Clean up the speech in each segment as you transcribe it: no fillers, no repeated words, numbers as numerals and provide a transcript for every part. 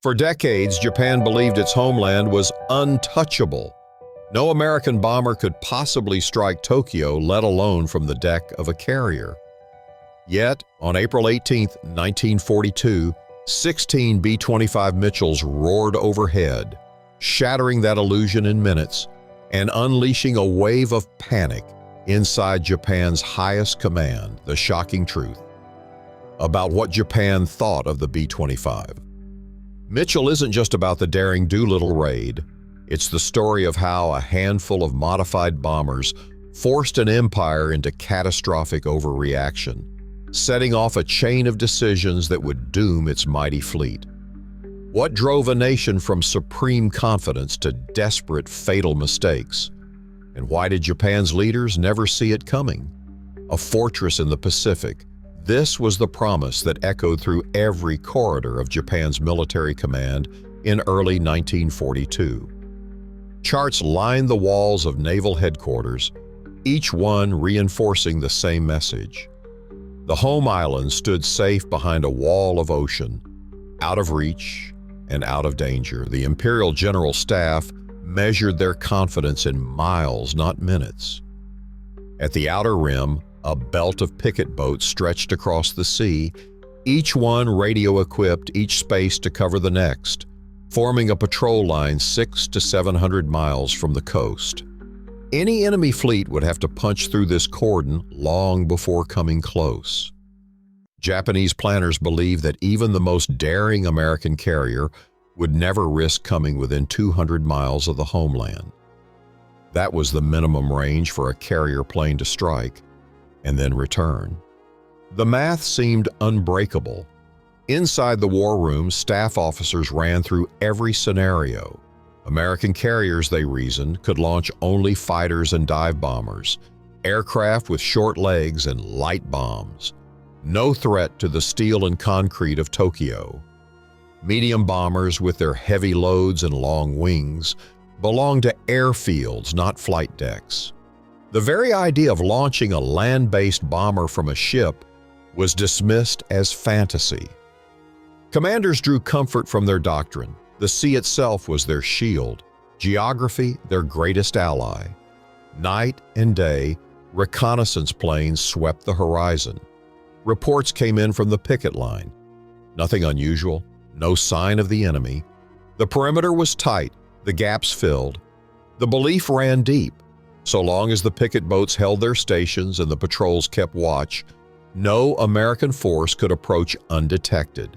For decades, Japan believed its homeland was untouchable. No American bomber could possibly strike Tokyo, let alone from the deck of a carrier. Yet, on April 18, 1942, 16 B-25 Mitchells roared overhead, shattering that illusion in minutes and unleashing a wave of panic inside Japan's highest command, the shocking truth about what Japan thought of the B-25. Mitchell isn't just about the daring Doolittle raid. It's the story of how a handful of modified bombers forced an empire into catastrophic overreaction, setting off a chain of decisions that would doom its mighty fleet. What drove a nation from supreme confidence to desperate, fatal mistakes? And why did Japan's leaders never see it coming? A fortress in the Pacific, this was the promise that echoed through every corridor of Japan's military command in early 1942. Charts lined the walls of naval headquarters, each one reinforcing the same message. The home island stood safe behind a wall of ocean, out of reach and out of danger. The Imperial General Staff measured their confidence in miles, not minutes. At the outer rim, a belt of picket boats stretched across the sea, each one radio-equipped, each space to cover the next, forming a patrol line 600 to 700 miles from the coast. Any enemy fleet would have to punch through this cordon long before coming close. Japanese planners believed that even the most daring American carrier would never risk coming within 200 miles of the homeland. That was the minimum range for a carrier plane to strike and then return. The math seemed unbreakable. Inside the war room, staff officers ran through every scenario. American carriers, they reasoned, could launch only fighters and dive bombers, aircraft with short legs and light bombs. No threat to the steel and concrete of Tokyo. Medium bombers with their heavy loads and long wings belonged to airfields, not flight decks. The very idea of launching a land-based bomber from a ship was dismissed as fantasy. Commanders drew comfort from their doctrine. The sea itself was their shield, geography their greatest ally. Night and day, reconnaissance planes swept the horizon. Reports came in from the picket line. Nothing unusual, no sign of the enemy. The perimeter was tight, the gaps filled. The belief ran deep. So long as the picket boats held their stations and the patrols kept watch, no American force could approach undetected.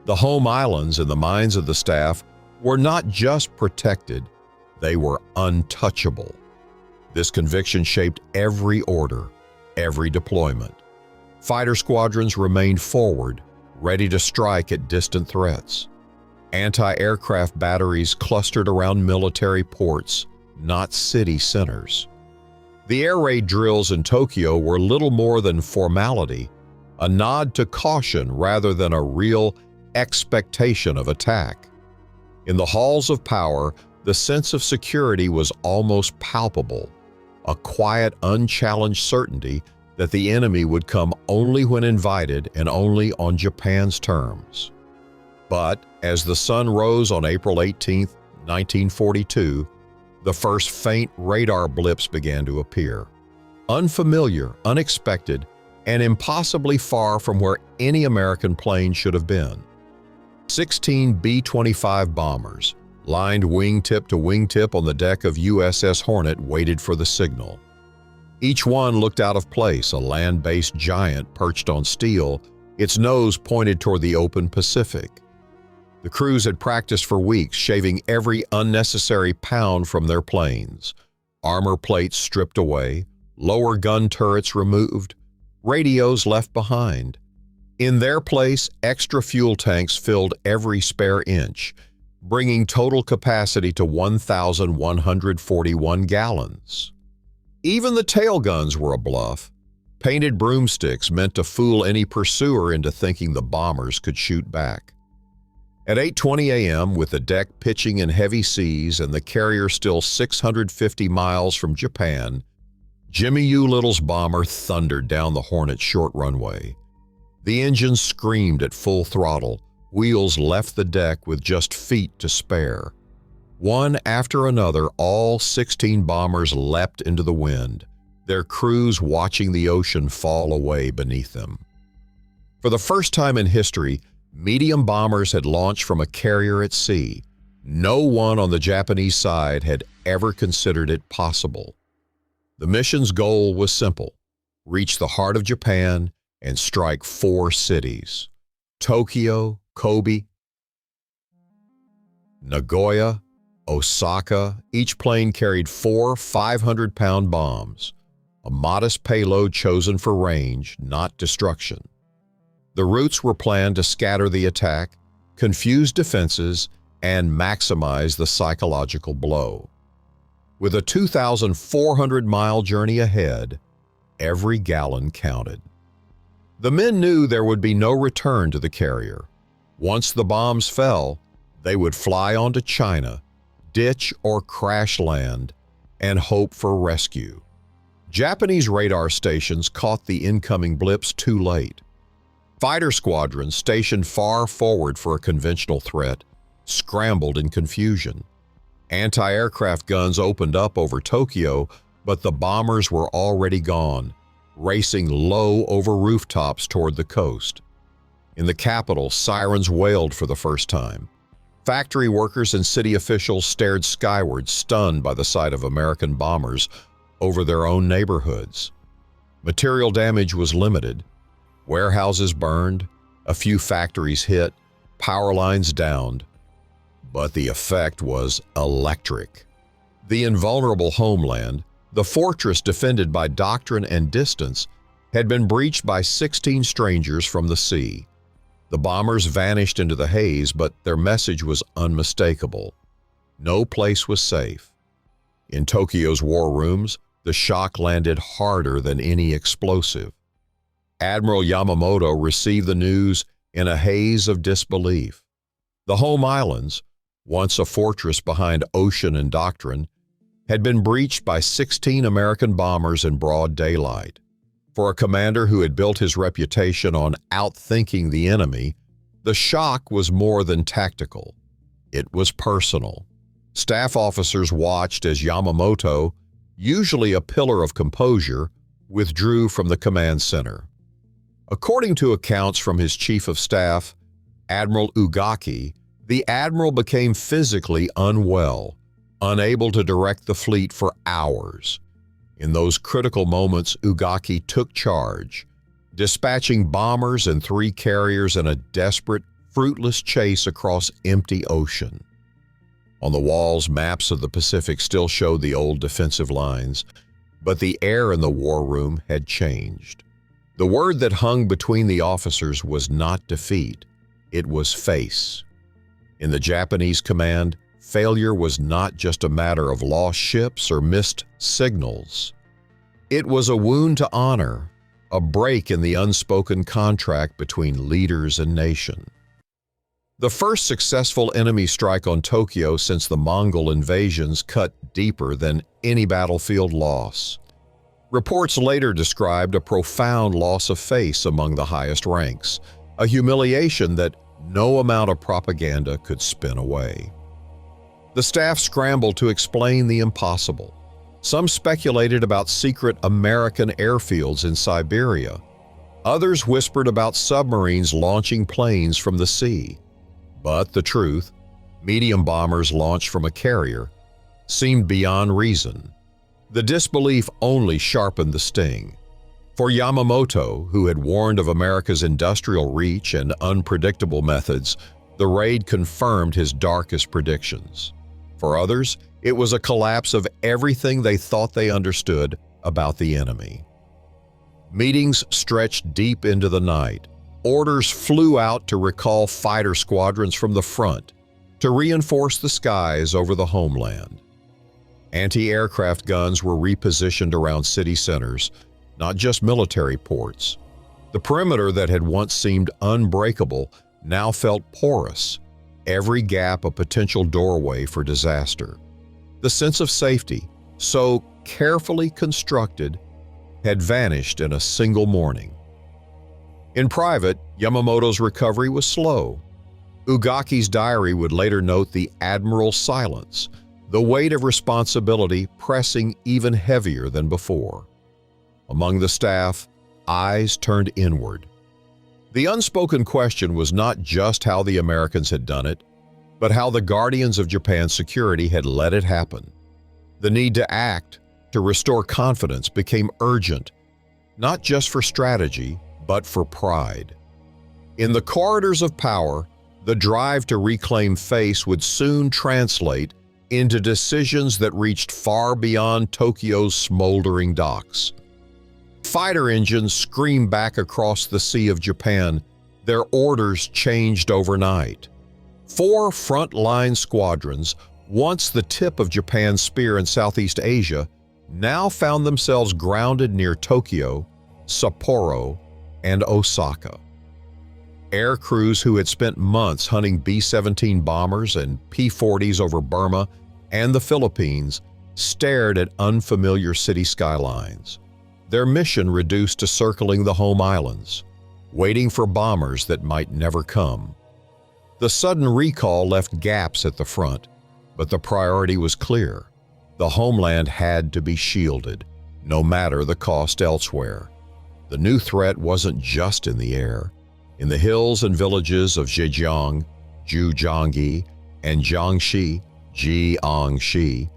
The home islands, in the minds of the staff, were not just protected, they were untouchable. This conviction shaped every order, every deployment. Fighter squadrons remained forward, ready to strike at distant threats. Anti-aircraft batteries clustered around military ports, not city centers. The air raid drills in Tokyo were little more than formality, a nod to caution rather than a real expectation of attack. In the halls of power, the sense of security was almost palpable, a quiet, unchallenged certainty that the enemy would come only when invited and only on Japan's terms. But as the sun rose on April 18, 1942, the first faint radar blips began to appear. Unfamiliar, unexpected, and impossibly far from where any American plane should have been. 16 B-25 bombers, lined wingtip to wingtip on the deck of USS Hornet, waited for the signal. Each one looked out of place, a land-based giant perched on steel, its nose pointed toward the open Pacific. The crews had practiced for weeks, shaving every unnecessary pound from their planes. Armor plates stripped away, lower gun turrets removed, radios left behind. In their place, extra fuel tanks filled every spare inch, bringing total capacity to 1,141 gallons. Even the tail guns were a bluff. Painted broomsticks meant to fool any pursuer into thinking the bombers could shoot back. At 8:20 a.m., with the deck pitching in heavy seas and the carrier still 650 miles from Japan, Jimmy U. Little's bomber thundered down the Hornet's short runway. The engine screamed at full throttle, wheels left the deck with just feet to spare. One after another, all 16 bombers leapt into the wind, their crews watching the ocean fall away beneath them. For the first time in history, medium bombers had launched from a carrier at sea. No one on the Japanese side had ever considered it possible. The mission's goal was simple: reach the heart of Japan and strike 4 cities: Tokyo, Kobe, Nagoya, Osaka. Each plane carried 4 500-pound bombs, a modest payload chosen for range, not destruction. The routes were planned to scatter the attack, confuse defenses, and maximize the psychological blow. With a 2,400-mile journey ahead, every gallon counted. The men knew there would be no return to the carrier. Once the bombs fell, they would fly on to China, ditch or crash land, and hope for rescue. Japanese radar stations caught the incoming blips too late. Fighter squadrons stationed far forward for a conventional threat scrambled in confusion. Anti-aircraft guns opened up over Tokyo, but the bombers were already gone, racing low over rooftops toward the coast. In the capital, sirens wailed for the first time. Factory workers and city officials stared skyward, stunned by the sight of American bombers over their own neighborhoods. Material damage was limited. Warehouses burned, a few factories hit, power lines downed. But the effect was electric. The invulnerable homeland, the fortress defended by doctrine and distance, had been breached by 16 strangers from the sea. The bombers vanished into the haze, but their message was unmistakable. No place was safe. In Tokyo's war rooms, the shock landed harder than any explosive. Admiral Yamamoto received the news in a haze of disbelief. The home islands, once a fortress behind ocean and doctrine, had been breached by 16 American bombers in broad daylight. For a commander who had built his reputation on outthinking the enemy, the shock was more than tactical. It was personal. Staff officers watched as Yamamoto, usually a pillar of composure, withdrew from the command center. According to accounts from his chief of staff, Admiral Ugaki, the admiral became physically unwell, unable to direct the fleet for hours. In those critical moments, Ugaki took charge, dispatching bombers and 3 carriers in a desperate, fruitless chase across empty ocean. On the walls, maps of the Pacific still showed the old defensive lines, but the air in the war room had changed. The word that hung between the officers was not defeat, it was face. In the Japanese command, failure was not just a matter of lost ships or missed signals. It was a wound to honor, a break in the unspoken contract between leaders and nation. The first successful enemy strike on Tokyo since the Mongol invasions cut deeper than any battlefield loss. Reports later described a profound loss of face among the highest ranks, a humiliation that no amount of propaganda could spin away. The staff scrambled to explain the impossible. Some speculated about secret American airfields in Siberia. Others whispered about submarines launching planes from the sea. But the truth, medium bombers launched from a carrier, seemed beyond reason. The disbelief only sharpened the sting. For Yamamoto, who had warned of America's industrial reach and unpredictable methods, the raid confirmed his darkest predictions. For others, it was a collapse of everything they thought they understood about the enemy. Meetings stretched deep into the night. Orders flew out to recall fighter squadrons from the front, to reinforce the skies over the homeland. Anti-aircraft guns were repositioned around city centers, not just military ports. The perimeter that had once seemed unbreakable now felt porous, every gap a potential doorway for disaster. The sense of safety, so carefully constructed, had vanished in a single morning. In private, Yamamoto's recovery was slow. Ugaki's diary would later note the admiral's silence, the weight of responsibility pressing even heavier than before. Among the staff, eyes turned inward. The unspoken question was not just how the Americans had done it, but how the guardians of Japan's security had let it happen. The need to act, to restore confidence, became urgent, not just for strategy, but for pride. In the corridors of power, the drive to reclaim face would soon translate into decisions that reached far beyond Tokyo's smoldering docks. Fighter engines screamed back across the Sea of Japan. Their orders changed overnight. 4 front-line squadrons, once the tip of Japan's spear in Southeast Asia, now found themselves grounded near Tokyo, Sapporo, and Osaka. Air crews who had spent months hunting B-17 bombers and P-40s over Burma and the Philippines stared at unfamiliar city skylines. Their mission reduced to circling the home islands, waiting for bombers that might never come. The sudden recall left gaps at the front, but the priority was clear. The homeland had to be shielded, no matter the cost elsewhere. The new threat wasn't just in the air. In the hills and villages of Zhejiang, Zhujiangyi, and Jiangxi, Jiangxi,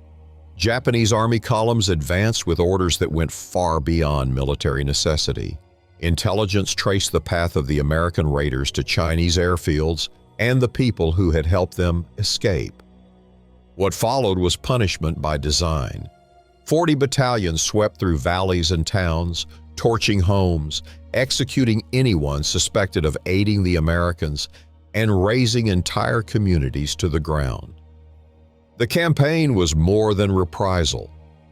Japanese army columns advanced with orders that went far beyond military necessity. Intelligence traced the path of the American raiders to Chinese airfields and the people who had helped them escape. What followed was punishment by design. 40 battalions swept through valleys and towns, torching homes, executing anyone suspected of aiding the Americans, and razing entire communities to the ground. The campaign was more than reprisal.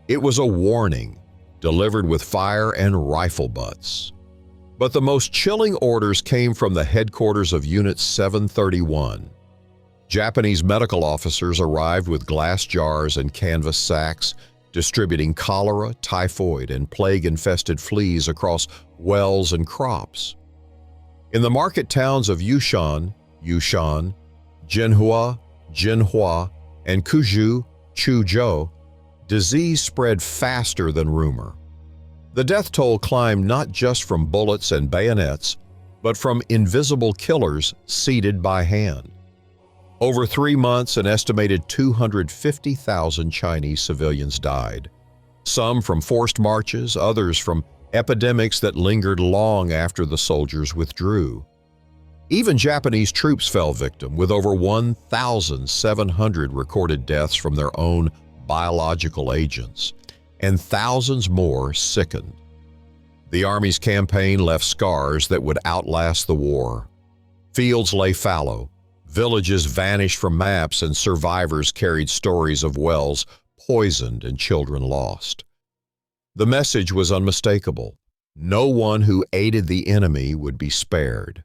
It was a warning, delivered with fire and rifle butts. But the most chilling orders came from the headquarters of Unit 731. Japanese medical officers arrived with glass jars and canvas sacks, distributing cholera, typhoid, and plague-infested fleas across wells and crops. In the market towns of Yushan, Jinhua, and Chuzhou, disease spread faster than rumor. The death toll climbed not just from bullets and bayonets, but from invisible killers seated by hand. Over 3 months, an estimated 250,000 Chinese civilians died. Some from forced marches, others from epidemics that lingered long after the soldiers withdrew. Even Japanese troops fell victim, with over 1,700 recorded deaths from their own biological agents, and thousands more sickened. The Army's campaign left scars that would outlast the war. Fields lay fallow, villages vanished from maps, and survivors carried stories of wells poisoned and children lost. The message was unmistakable. No one who aided the enemy would be spared.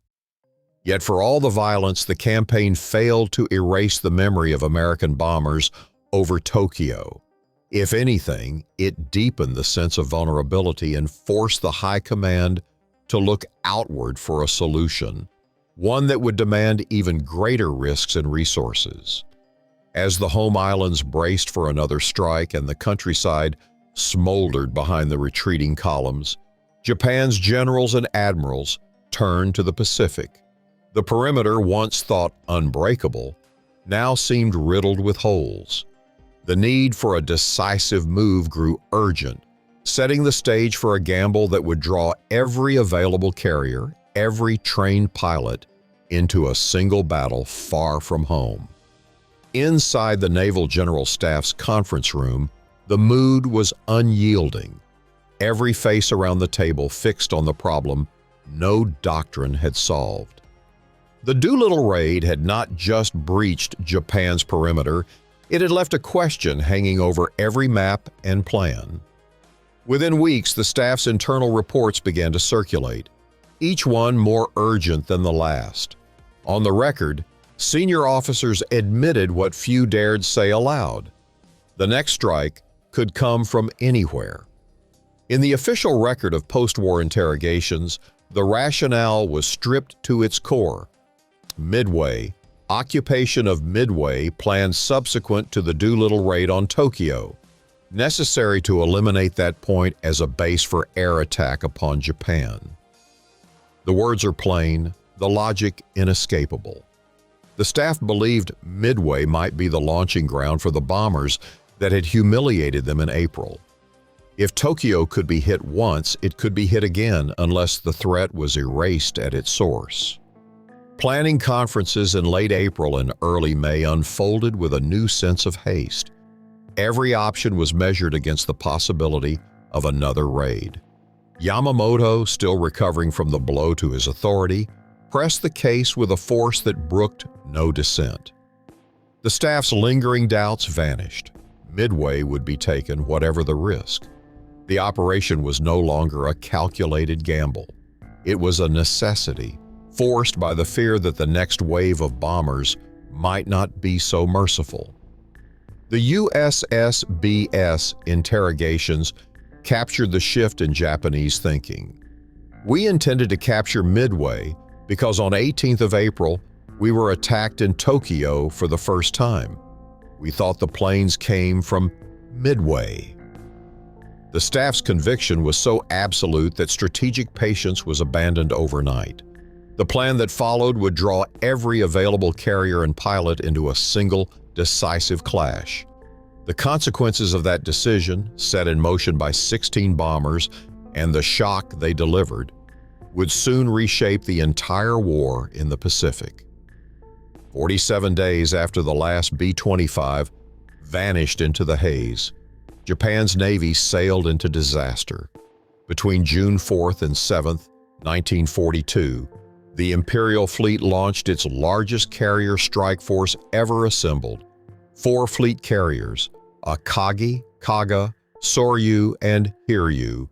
Yet for all the violence, the campaign failed to erase the memory of American bombers over Tokyo. If anything, it deepened the sense of vulnerability and forced the high command to look outward for a solution, one that would demand even greater risks and resources. As the home islands braced for another strike and the countryside smoldered behind the retreating columns, Japan's generals and admirals turned to the Pacific. The perimeter, once thought unbreakable, now seemed riddled with holes. The need for a decisive move grew urgent, setting the stage for a gamble that would draw every available carrier, every trained pilot, into a single battle far from home. Inside the Naval General Staff's conference room, the mood was unyielding. Every face around the table fixed on the problem no doctrine had solved. The Doolittle raid had not just breached Japan's perimeter, it had left a question hanging over every map and plan. Within weeks, the staff's internal reports began to circulate, each one more urgent than the last. On the record, senior officers admitted what few dared say aloud. The next strike could come from anywhere. In the official record of post-war interrogations, the rationale was stripped to its core. Midway, Occupation of Midway planned subsequent to the Doolittle raid on Tokyo, necessary to eliminate that point as a base for air attack upon Japan. The words are plain, the logic inescapable. The staff believed Midway might be the launching ground for the bombers that had humiliated them in April. If Tokyo could be hit once, it could be hit again unless the threat was erased at its source. Planning conferences in late April and early May unfolded with a new sense of haste. Every option was measured against the possibility of another raid. Yamamoto, still recovering from the blow to his authority, pressed the case with a force that brooked no dissent. The staff's lingering doubts vanished. Midway would be taken, whatever the risk. The operation was no longer a calculated gamble. It was a necessity, forced by the fear that the next wave of bombers might not be so merciful. The USS interrogations captured the shift in Japanese thinking. We intended to capture Midway because on 18th of April, we were attacked in Tokyo for the first time. We thought the planes came from Midway. The staff's conviction was so absolute that strategic patience was abandoned overnight. The plan that followed would draw every available carrier and pilot into a single, decisive clash. The consequences of that decision, set in motion by 16 bombers and the shock they delivered, would soon reshape the entire war in the Pacific. 47 days after the last B-25 vanished into the haze, Japan's Navy sailed into disaster. Between June 4th and 7th, 1942, the Imperial fleet launched its largest carrier strike force ever assembled. 4 fleet carriers, Akagi, Kaga, Soryu, and Hiryu,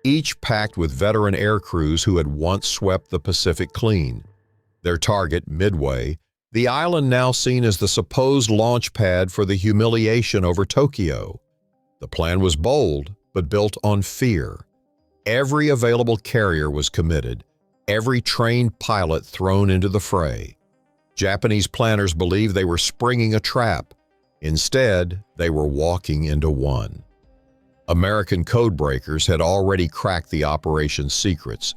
each packed with veteran air crews who had once swept the Pacific clean. Their target, Midway, the island now seen as the supposed launch pad for the humiliation over Tokyo. The plan was bold, but built on fear. Every available carrier was committed, every trained pilot thrown into the fray. Japanese planners believed they were springing a trap. Instead, they were walking into one. American codebreakers had already cracked the operation's secrets,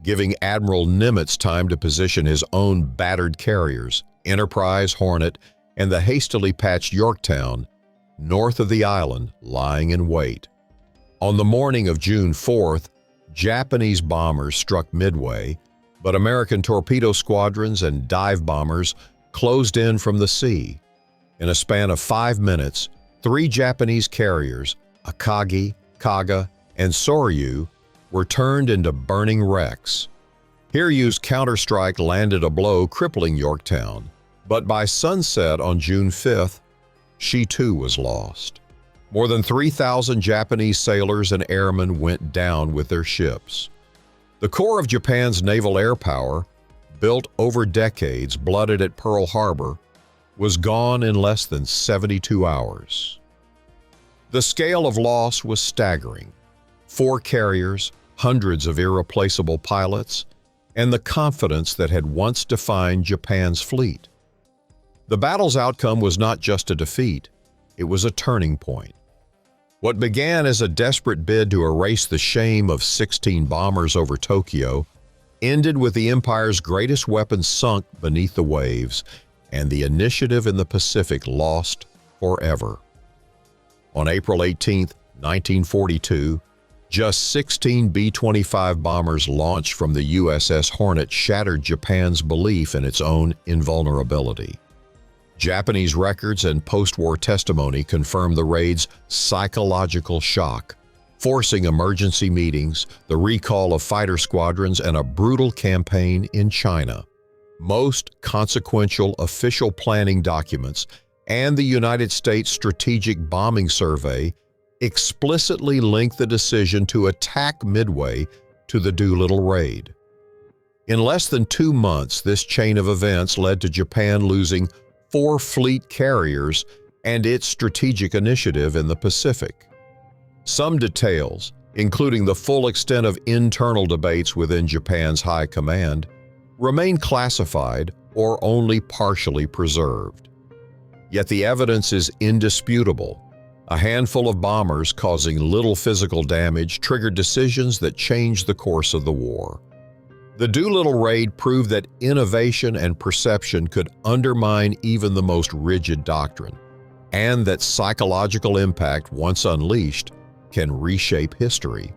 giving Admiral Nimitz time to position his own battered carriers, Enterprise, Hornet, and the hastily patched Yorktown, north of the island, lying in wait. On the morning of June 4th, Japanese bombers struck Midway, but American torpedo squadrons and dive bombers closed in from the sea. In a span of 5 minutes, 3 Japanese carriers, Akagi, Kaga, and Soryu, were turned into burning wrecks. Hiryu's counterstrike landed a blow crippling Yorktown, but by sunset on June 5th, she too was lost. More than 3,000 Japanese sailors and airmen went down with their ships. The core of Japan's naval air power, built over decades, blooded at Pearl Harbor, was gone in less than 72 hours. The scale of loss was staggering. 4 carriers, hundreds of irreplaceable pilots, and the confidence that had once defined Japan's fleet. The battle's outcome was not just a defeat, it was a turning point. What began as a desperate bid to erase the shame of 16 bombers over Tokyo ended with the Empire's greatest weapon sunk beneath the waves and the initiative in the Pacific lost forever. On April 18, 1942, just 16 B-25 bombers launched from the USS Hornet shattered Japan's belief in its own invulnerability. Japanese records and post-war testimony confirmed the raid's psychological shock, forcing emergency meetings, the recall of fighter squadrons, and a brutal campaign in China. Most consequential official planning documents and the United States Strategic Bombing Survey explicitly linked the decision to attack Midway to the Doolittle raid. In less than 2 months, this chain of events led to Japan losing 4 fleet carriers and its strategic initiative in the Pacific. Some details, including the full extent of internal debates within Japan's high command, remain classified or only partially preserved. Yet the evidence is indisputable. A handful of bombers causing little physical damage triggered decisions that changed the course of the war. The Doolittle raid proved that innovation and perception could undermine even the most rigid doctrine, and that psychological impact, once unleashed, can reshape history.